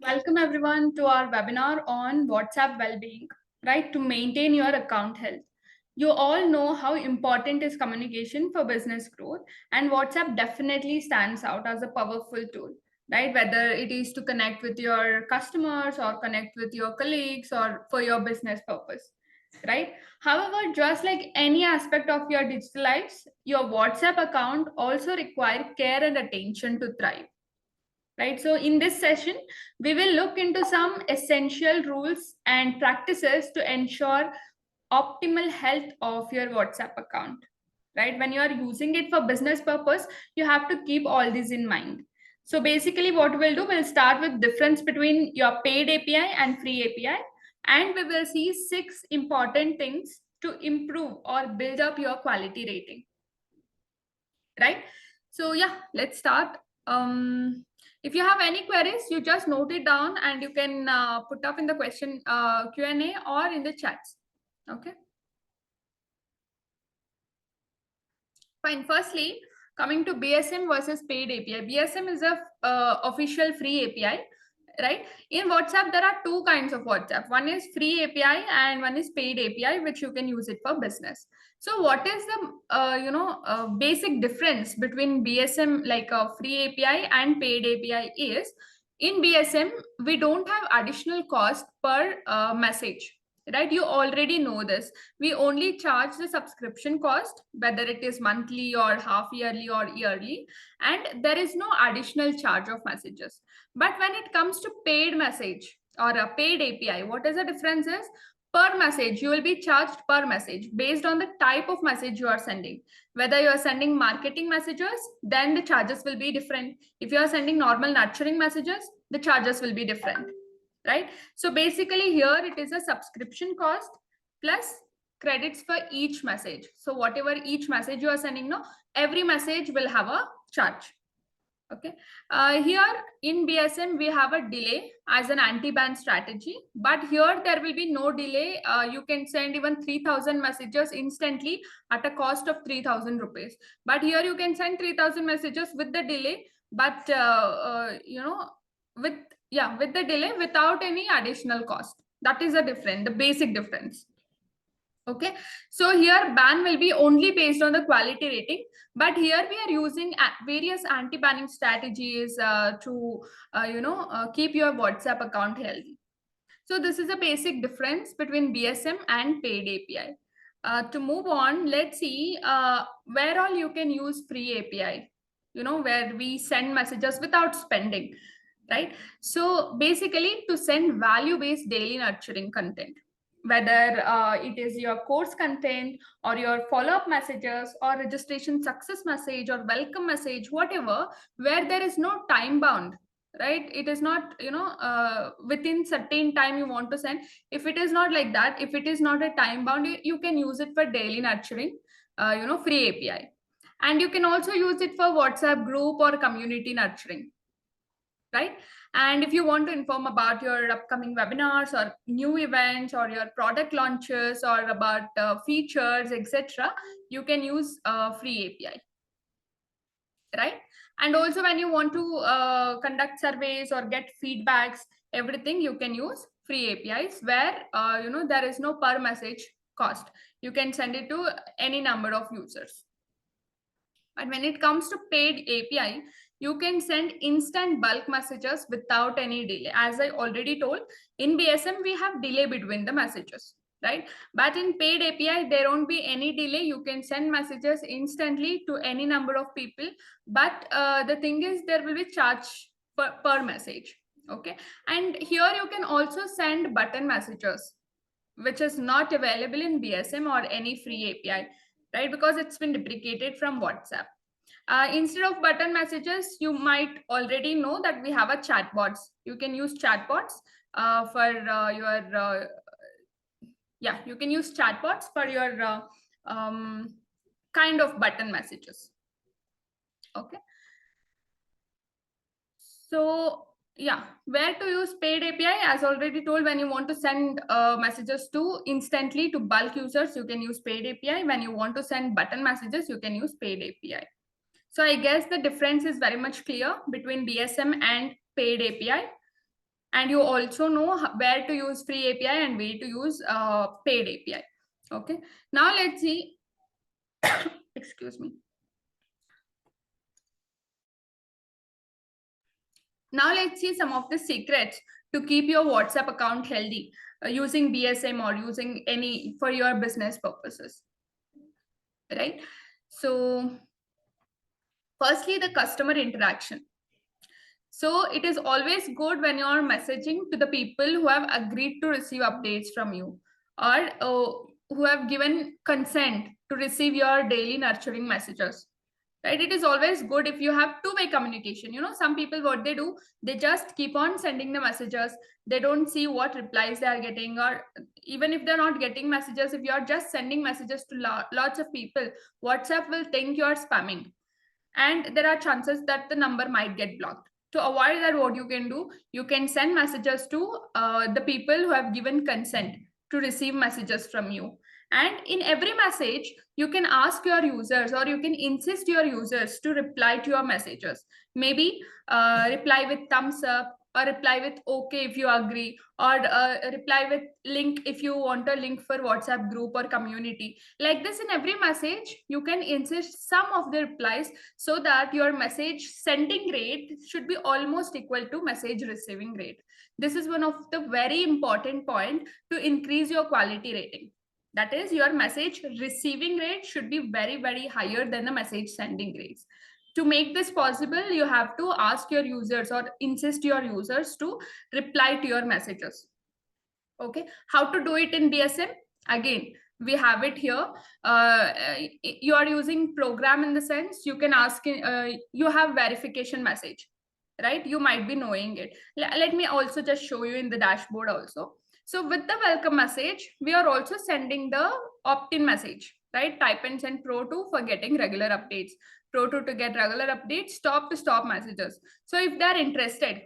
Welcome everyone to our webinar on WhatsApp well-being, right? To maintain your account health. You all know how important is communication for business growth, and WhatsApp definitely stands out as a powerful tool, right? Whether it is to connect with your customers or connect with your colleagues or for your business purpose, right? However, just like any aspect of your digital lives, your WhatsApp account also require care and attention to thrive, right? So in this session, we will look into some essential rules and practices to ensure optimal health of your WhatsApp account, right? When you are using it for business purpose, you have to keep all these in mind. So basically what we'll do, we'll start with difference between your paid API and free API, and we will see 6 important things to improve or build up your quality rating, right? So yeah, let's start. If you have any queries, you just note it down and you can put up in the question Q&A or in the chats. Okay. Fine. Firstly, coming to BSM versus paid API. BSM is a official free API, right? In WhatsApp, there are two kinds of WhatsApp. One is free API and one is paid API, which you can use it for business. So, what is the basic difference between BSM, like a free API, and paid API? Is in BSM we don't have additional cost per message, right? You already know this. We only charge the subscription cost, whether it is monthly or half yearly or yearly, and there is no additional charge of messages. But when it comes to paid message or a paid API, what is the difference is per message, you will be charged per message based on the type of message you are sending. Whether you are sending marketing messages, then the charges will be different. If you are sending normal nurturing messages, the charges will be different, right? So basically here it is a subscription cost plus credits for each message. So whatever each message you are sending, no, every message will have a charge. Okay. Here in BSM, we have a delay as an anti-ban strategy, but here there will be no delay. You can send even 3,000 messages instantly at a cost of 3,000 rupees. But here you can send 3,000 messages with the delay, but with the delay without any additional cost. That is the difference, the basic difference. Okay, so here ban will be only based on the quality rating, but here we are using various anti-banning strategies to keep your WhatsApp account healthy. So this is a basic difference between BSM and paid API. To move on, let's see where all you can use free API, where we send messages without spending, right? So basically to send value-based daily nurturing content, whether it is your course content or your follow-up messages or registration success message or welcome message, whatever, where there is no time bound, right? It is not within certain time you want to send. If it is not like that, if it is not a time bound, you can use it for daily nurturing, free API. And you can also use it for WhatsApp group or community nurturing, right? And if you want to inform about your upcoming webinars or new events or your product launches or about features, etc., you can use free API, right? And also when you want to conduct surveys or get feedbacks, everything you can use free APIs where there is no per message cost. You can send it to any number of users. But when it comes to paid API, you can send instant bulk messages without any delay. As I already told, in BSM, we have delay between the messages, right? But in paid API, there won't be any delay. You can send messages instantly to any number of people. But the thing is, there will be charge per message, okay? And here you can also send button messages, which is not available in BSM or any free API, right? Because it's been deprecated from WhatsApp. Instead of button messages, you might already know that we have a chatbots. You can use chatbots for your you can use chatbots for your kind of button messages. Okay. So yeah, where to use paid API? As already told, when you want to send messages to instantly to bulk users, you can use paid API. When you want to send button messages, you can use paid API. So I guess the difference is very much clear between BSM and paid API. And you also know where to use free API and where to use paid API. Okay, now let's see. Excuse me. Now let's see some of the secrets to keep your WhatsApp account healthy using BSM or using any for your business purposes, right? So firstly, the customer interaction. So it is always good when you're messaging to the people who have agreed to receive updates from you, or who have given consent to receive your daily nurturing messages. Right? It is always good if you have two-way communication. You know, some people, what they do, they just keep on sending the messages. They don't see what replies they are getting, or even if they're not getting messages, if you're just sending messages to lots of people, WhatsApp will think you're spamming, and there are chances that the number might get blocked. To avoid that, what you can do, you can send messages to the people who have given consent to receive messages from you. And in every message, you can ask your users, or you can insist your users to reply to your messages. Maybe reply with thumbs up, or reply with okay if you agree, or reply with link if you want a link for WhatsApp group or community. Like this, in every message, you can insist some of the replies, so that your message sending rate should be almost equal to message receiving rate. This is one of the very important point to increase your quality rating. That is, your message receiving rate should be very, very higher than the message sending rates. To make this possible, you have to ask your users or insist your users to reply to your messages. Okay, how to do it in BSM? Again, we have it here. You are using program, in the sense you can ask, you have verification message, right? You might be knowing it. Let me also just show you in the dashboard also. So with the welcome message, we are also sending the opt-in message, right? Type and send Pro 2 for getting regular updates, Pro 2 to get regular updates, stop to stop messages. So if they're interested,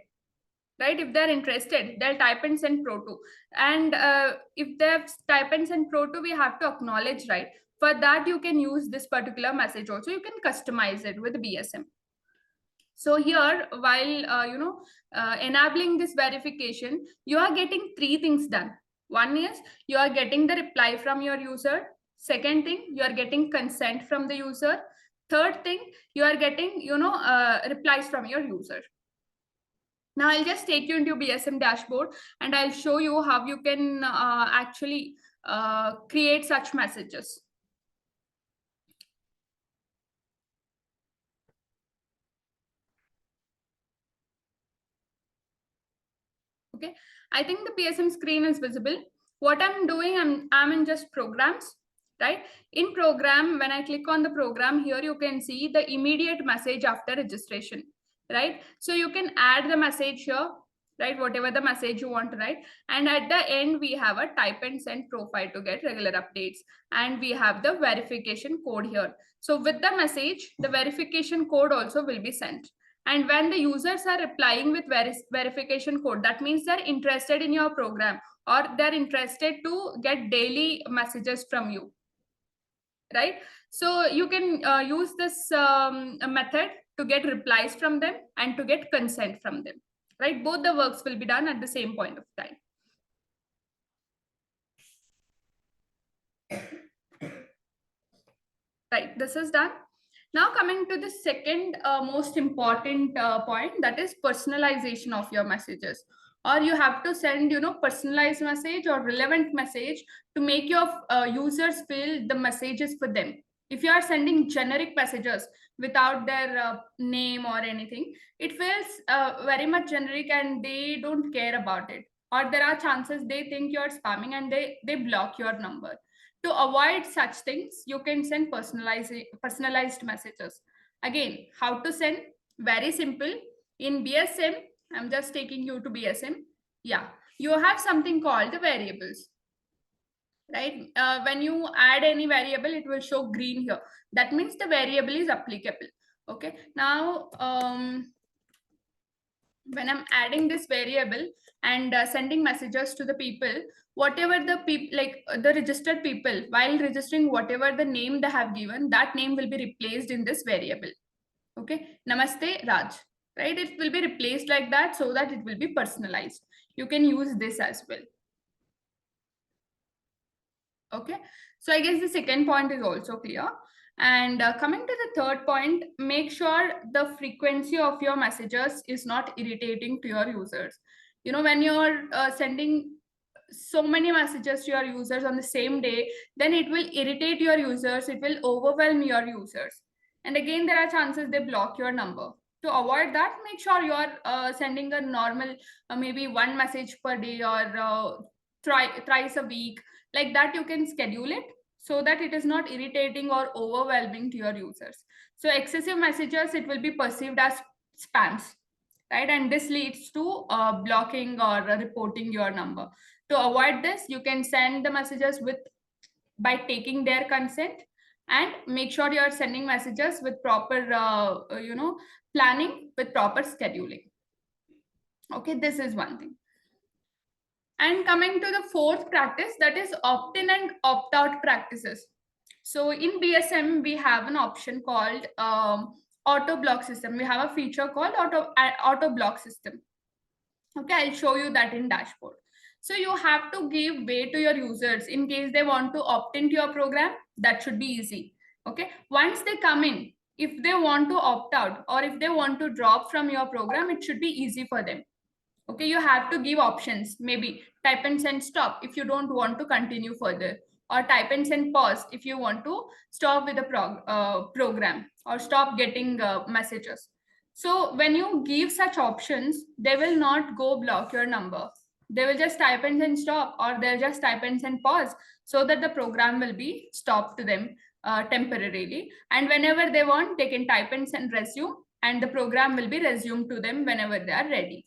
right, if they're interested, they'll type and send Pro 2. And if they've type and send Pro 2, we have to acknowledge, right? For that, you can use this particular message also. You can customize it with BSM. So here, while enabling this verification, you are getting three things done. One is you are getting the reply from your user. Second thing, you are getting consent from the user. Third thing, you are getting replies from your user. Now I'll just take you into BSM dashboard, and I'll show you how you can actually create such messages. Okay, I think the BSM screen is visible. What I'm doing, I'm in just programs, right? In program, when I click on the program here, you can see the immediate message after registration, right? So you can add the message here, right? Whatever the message you want to write. And at the end, we have a type and send profile to get regular updates. And we have the verification code here. So with the message, the verification code also will be sent. And when the users are replying with verification code, that means they're interested in your program, or they're interested to get daily messages from you, right? So you can use this method to get replies from them and to get consent from them, right? Both the works will be done at the same point of time. Right, this is done. Now coming to the second most important point, that is personalization of your messages. Or you have to send, personalized message or relevant message to make your users feel the messages for them. If you are sending generic messages without their name or anything, it feels very much generic and they don't care about it. Or there are chances they think you're spamming and they block your number. To avoid such things, you can send personalized messages. Again, how to send? Very simple. In BSM, I'm just taking you to BSM. Yeah, you have something called the variables, right? When you add any variable, it will show green here. That means the variable is applicable. Okay. Now, when I'm adding this variable and sending messages to the people, whatever the people, like the registered people, while registering whatever the name they have given, that name will be replaced in this variable. Okay, Namaste Raj, right? It will be replaced like that, so that it will be personalized. you can use this as well. Okay, so I guess the second point is also clear. And coming to the third point, make sure the frequency of your messages is not irritating to your users. You know, when you're sending so many messages to your users on the same day, then it will irritate your users, it will overwhelm your users. And again, there are chances they block your number. To avoid that, make sure you're sending a normal, maybe one message per day or thrice a week. Like that, you can schedule it so that it is not irritating or overwhelming to your users. So excessive messages, it will be perceived as spams, right? And this leads to blocking or reporting your number. To avoid this, you can send the messages with by taking their consent, and make sure you are sending messages with proper planning, with proper scheduling. Okay, this is one thing. And coming to the fourth practice, that is opt-in and opt-out practices. So in BSM, we have an option called auto block system. We have a feature called auto block system. Okay, I'll show you that in dashboard. So you have to give way to your users in case they want to opt into your program. That should be easy. Okay, once they come in, if they want to opt out or if they want to drop from your program, it should be easy for them. Okay, you have to give options, maybe type and send stop if you don't want to continue further, or type and send pause if you want to stop with the program or stop getting messages. So when you give such options, they will not go block your number. They will just type and send stop, or they'll just type and send pause, so that the program will be stopped to them temporarily. And whenever they want, they can type and send resume, and the program will be resumed to them whenever they are ready.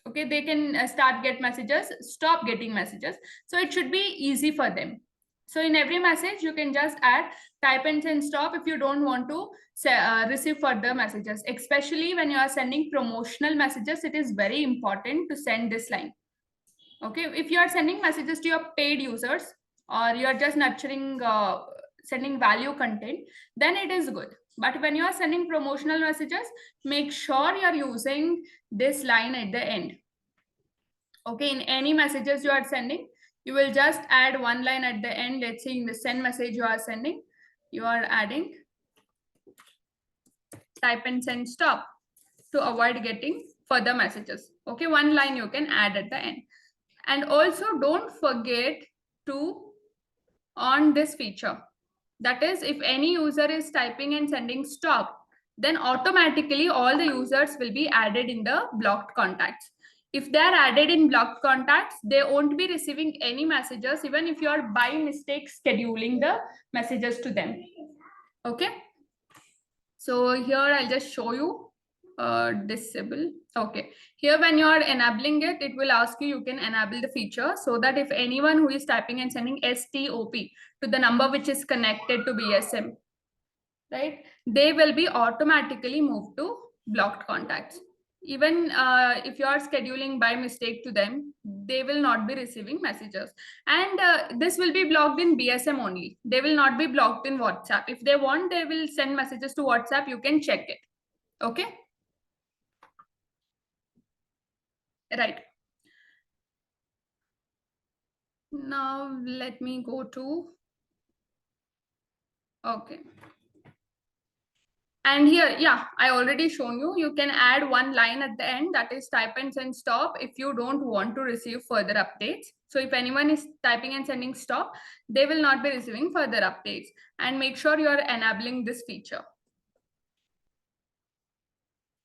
Okay, they can start get messages, stop getting messages. So it should be easy for them. So in every message, you can just add type and send stop if you don't want to receive further messages. Especially when you are sending promotional messages, it is very important to send this line. Okay, if you are sending messages to your paid users, or you are just nurturing sending value content, then it is good. But when you are sending promotional messages, make sure you are using this line at the end. Okay, in any messages you are sending, you will just add one line at the end. Let's say in the send message you are sending, you are adding type and send stop to avoid getting further messages. Okay, one line you can add at the end. And also don't forget to on this feature. That is, if any user is typing and sending stop, then automatically all the users will be added in the blocked contacts. If they are added in blocked contacts, they won't be receiving any messages, even if you are by mistake scheduling the messages to them. Okay. So here I'll just show you disable. Okay, here when you are enabling it, it will ask you can enable the feature, so that if anyone who is typing and sending STOP to the number which is connected to BSM, right, they will be automatically moved to blocked contacts. Even if you are scheduling by mistake to them, they will not be receiving messages. And this will be blocked in BSM only. They will not be blocked in WhatsApp. If they want, they will send messages to WhatsApp. You can check it. Okay. Right. Now let me go to, okay. And here, yeah, I already shown you, you can add one line at the end, that is type and send stop if you don't want to receive further updates. So if anyone is typing and sending stop, they will not be receiving further updates. And make sure you are enabling this feature.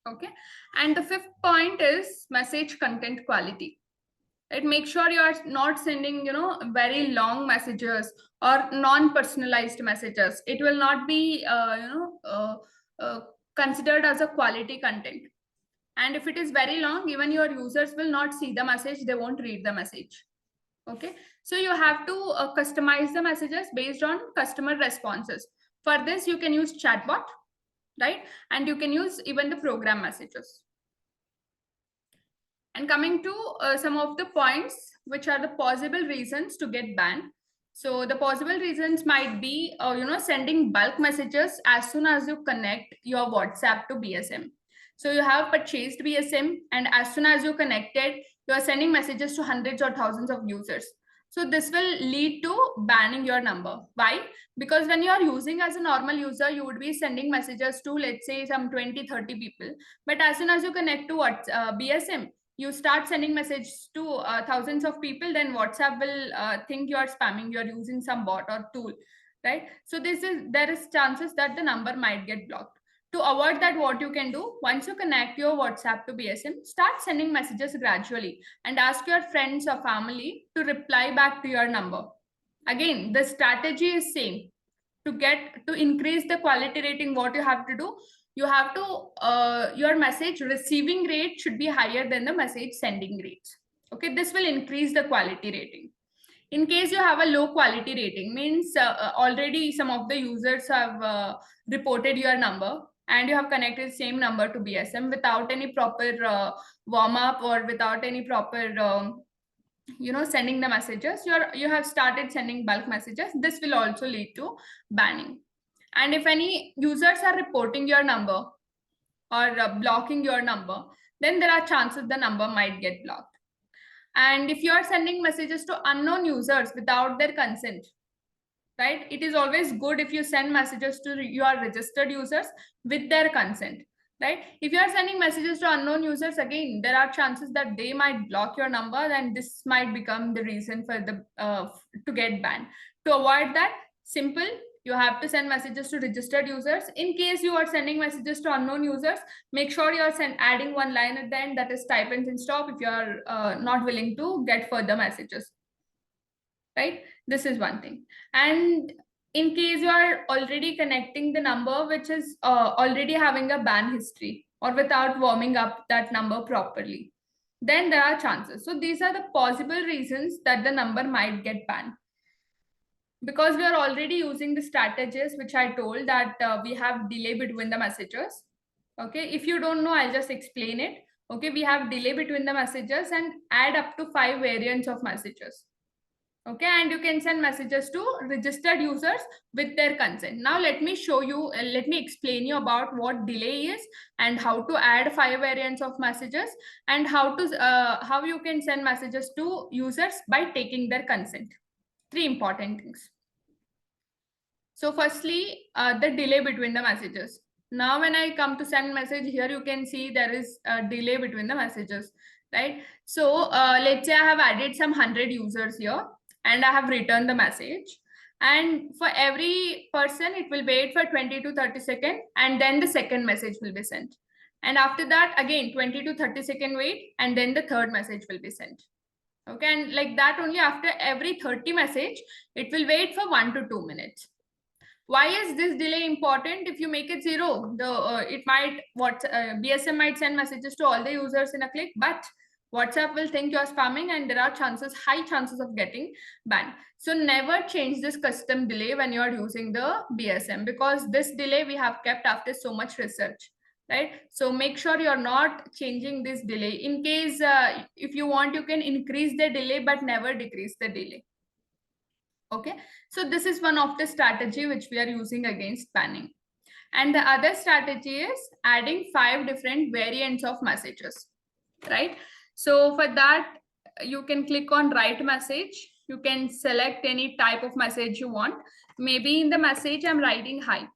Okay. And the fifth point is message content quality. Right? Make sure you are not sending, very long messages or non-personalized messages. It will not be, considered as a quality content. And if it is very long, even your users will not see the message. They won't read the message. Okay. So you have to customize the messages based on customer responses. For this, you can use chatbot, right? And you can use even the program messages. And coming to some of the points, which are the possible reasons to get banned. So the possible reasons might be, sending bulk messages as soon as you connect your WhatsApp to BSM. So you have purchased BSM, and as soon as you connected, you are sending messages to hundreds or thousands of users. So this will lead to banning your number. Why? Because when you are using as a normal user, you would be sending messages to, let's say, some 20, 30 people. But as soon as you connect to BSM, you start sending messages to thousands of people, then WhatsApp will think you are spamming, you are using some bot or tool, right? So there is chances that the number might get blocked. To avoid that, what you can do, once you connect your WhatsApp to BSM, start sending messages gradually and ask your friends or family to reply back to your number. Again, the strategy is same. To increase the quality rating, what you have to do, you have to your message receiving rate should be higher than the message sending rates. Okay, this will increase the quality rating. In case you have a low quality rating, means already some of the users have reported your number, and you have connected same number to BSM without any proper warm up or without any proper sending the messages. You have started sending bulk messages. This will also lead to banning. And if any users are reporting your number or blocking your number, then there are chances the number might get blocked. And if you are sending messages to unknown users without their consent, right, it is always good if you send messages to your registered users with their consent, right? If you are sending messages to unknown users, again, there are chances that they might block your number, and this might become the reason for the to get banned. To avoid that, simple, you have to send messages to registered users. In case you are sending messages to unknown users, make sure you are adding one line at the end, that is type and stop, if you are not willing to get further messages, right? This is one thing. And in case you are already connecting the number which is already having a ban history, or without warming up that number properly, then there are chances. So these are the possible reasons that the number might get banned. Because we are already using the strategies which I told, that we have delay between the messages. Okay, if you don't know, I'll just explain it. Okay, we have delay between the messages and add up to 5 variants of messages. Okay, and you can send messages to registered users with their consent. Now let me show you, let me explain you about what delay is, and how to add 5 variants of messages, and how you can send messages to users by taking their consent. 3 important things. So firstly, the delay between the messages. Now when I come to send message, here you can see there is a delay between the messages, right? So let's say I have added some 100 users here, and I have returned the message. And for every person, it will wait for 20 to 30 seconds, and then the second message will be sent. And after that, again, 20 to 30 second wait, and then the third message will be sent. Okay, and like that only, after every 30 message, it will wait for 1 to 2 minutes. Why is this delay important? If you make it 0, BSM might send messages to all the users in a click, but WhatsApp will think you're spamming, and there are high chances of getting banned. So never change this custom delay when you're using the BSM, because this delay we have kept after so much research, right? So make sure you're not changing this delay. In case if you want, you can increase the delay, but never decrease the delay. Okay, so this is one of the strategy which we are using against banning. And the other strategy is adding 5 different variants of messages, right? So for that, you can click on write message. You can select any type of message you want. Maybe in the message I'm writing hi.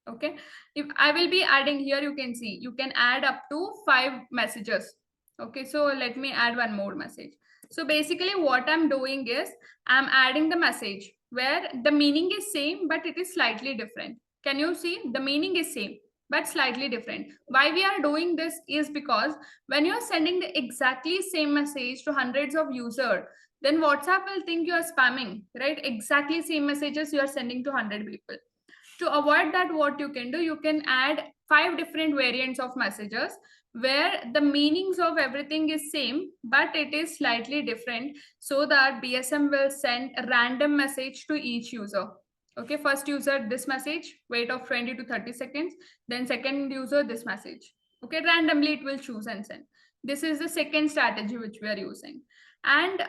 Okay, if I will be adding here, you can see you can add up to 5 messages. Okay, so let me add one more message. So basically what I'm doing is I'm adding the message where the meaning is same, but it is slightly different. Can you see? The meaning is same, but slightly different. Why we are doing this is because when you're sending the exactly same message to hundreds of users, then WhatsApp will think you are spamming, right? Exactly same messages you are sending to 100 people. To avoid that, what you can do, you can add 5 different variants of messages where the meanings of everything is same, but it is slightly different, so that BSM will send a random message to each user. Okay, first user this message, wait of 20 to 30 seconds, then second user this message. Okay, randomly it will choose and send. This is the second strategy which we are using. And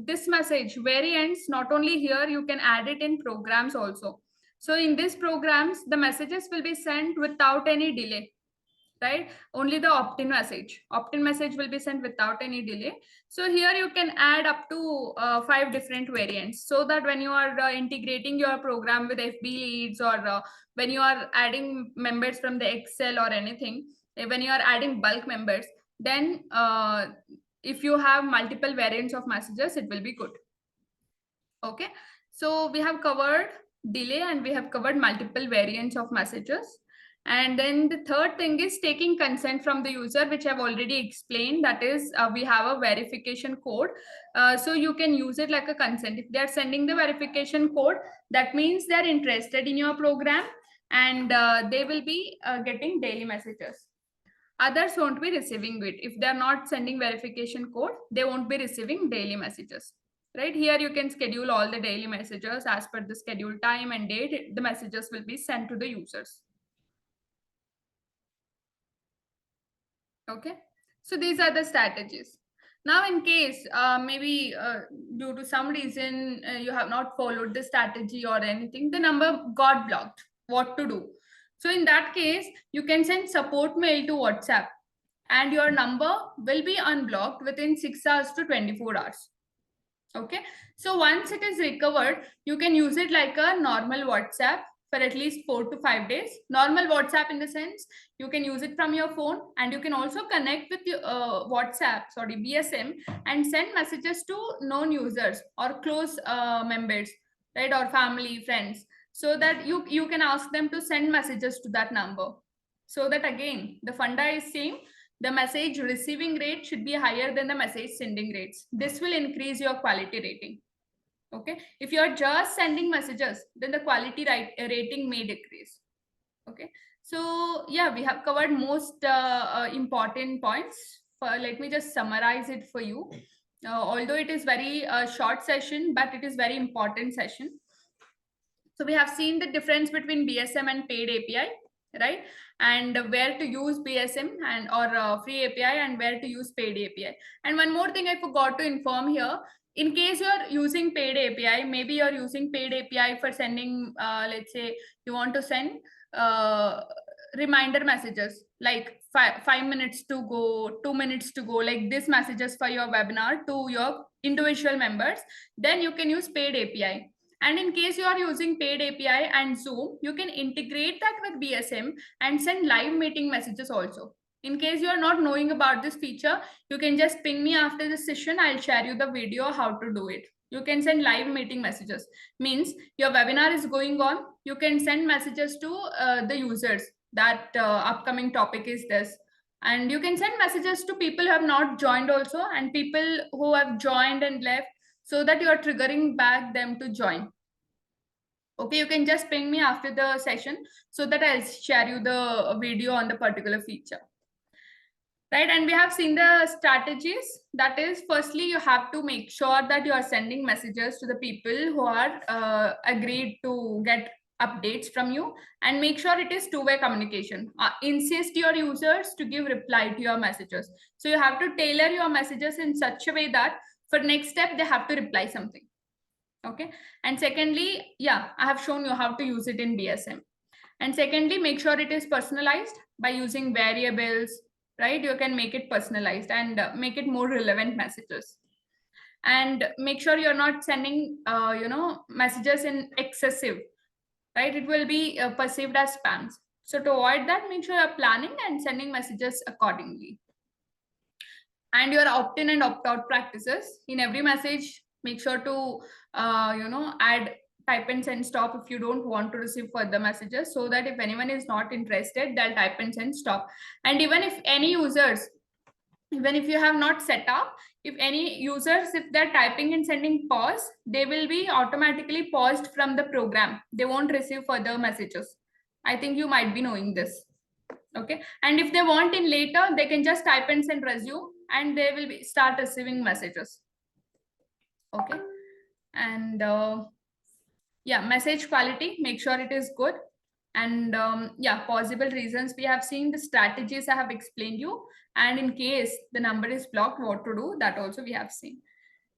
this message variants, not only here, you can add it in programs also. So in these programs, the messages will be sent without any delay. right? Only the opt-in message will be sent without any delay. So here you can add up to 5 different variants, so that when you are integrating your program with FB leads, or when you are adding members from the Excel or anything, when you are adding bulk members, then if you have multiple variants of messages, it will be good. Okay, so we have covered delay and we have covered multiple variants of messages. And then the third thing is taking consent from the user, which I've already explained. That is, we have a verification code. So you can use it like a consent. If they're sending the verification code, that means they're interested in your program, and they will be getting daily messages. Others won't be receiving it. If they're not sending verification code, they won't be receiving daily messages. Right here, you can schedule all the daily messages as per the scheduled time and date. The messages will be sent to the users. Okay, so these are the strategies. Now, in case maybe due to some reason you have not followed the strategy or anything, the number got blocked. What to do? So in that case, you can send support mail to WhatsApp, and your number will be unblocked within 6 hours to 24 hours. Okay, so once it is recovered, you can use it like a normal WhatsApp for at least 4 to 5 days. Normal WhatsApp in the sense, you can use it from your phone, and you can also connect with your BSM, and send messages to known users or close members, right, or family, friends, so that you can ask them to send messages to that number. So that again, the funda is same. The message receiving rate should be higher than the message sending rates. This will increase your quality rating. Okay, if you're just sending messages, then the quality rating may decrease. Okay, so yeah, we have covered most important points. Let me just summarize it for you. Although it is very short session, but it is very important session. So we have seen the difference between BSM and paid API, right? And where to use BSM and or free API, and where to use paid API. And one more thing I forgot to inform here. In case you're using paid API, maybe you're using paid API for sending, let's say you want to send reminder messages like 5 minutes to go, 2 minutes to go, like this messages for your webinar to your individual members, then you can use paid API. And in case you are using paid API and Zoom, you can integrate that with BSM and send live meeting messages also. In case you are not knowing about this feature, you can just ping me after the session. I'll share you the video how to do it. You can send live meeting messages. Means your webinar is going on. You can send messages to the users that upcoming topic is this. And you can send messages to people who have not joined also, and people who have joined and left, so that you are triggering back them to join. Okay, you can just ping me after the session so that I'll share you the video on the particular feature. Right, and we have seen the strategies. That is, firstly, you have to make sure that you are sending messages to the people who are agreed to get updates from you, and make sure it is two-way communication. Insist your users to give reply to your messages. So you have to tailor your messages in such a way that for next step, they have to reply something. Okay, and secondly, yeah, I have shown you how to use it in BSM. And secondly, make sure it is personalized by using variables, right? You can make it personalized and make it more relevant messages. And make sure you're not sending, messages in excessive, right? It will be perceived as spams. So to avoid that, make sure you're planning and sending messages accordingly. And your opt-in and opt-out practices. In every message, make sure to, add type and send stop if you don't want to receive further messages, so that if anyone is not interested, they'll type and send stop. And even if any users, even if you have not set up, if any users, if they're typing and sending pause, they will be automatically paused from the program. They won't receive further messages. I think you might be knowing this. Okay, and if they want in later, they can just type and send resume, and they will start receiving messages. Okay, and yeah, message quality, make sure it is good. And yeah, possible reasons, we have seen the strategies I have explained you, and in case the number is blocked, what to do, that also we have seen.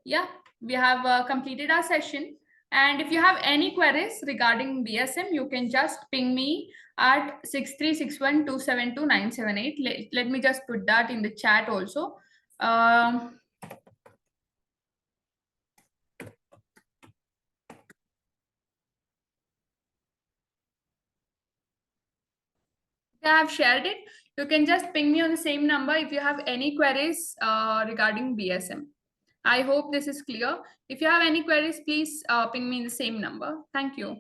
Yeah, we have completed our session. And if you have any queries regarding BSM, you can just ping me at 6361272978. Let me just put that in the chat also. I have shared it. You can just ping me on the same number if you have any queries regarding BSM. I hope this is clear. If you have any queries, please ping me in the same number. Thank you.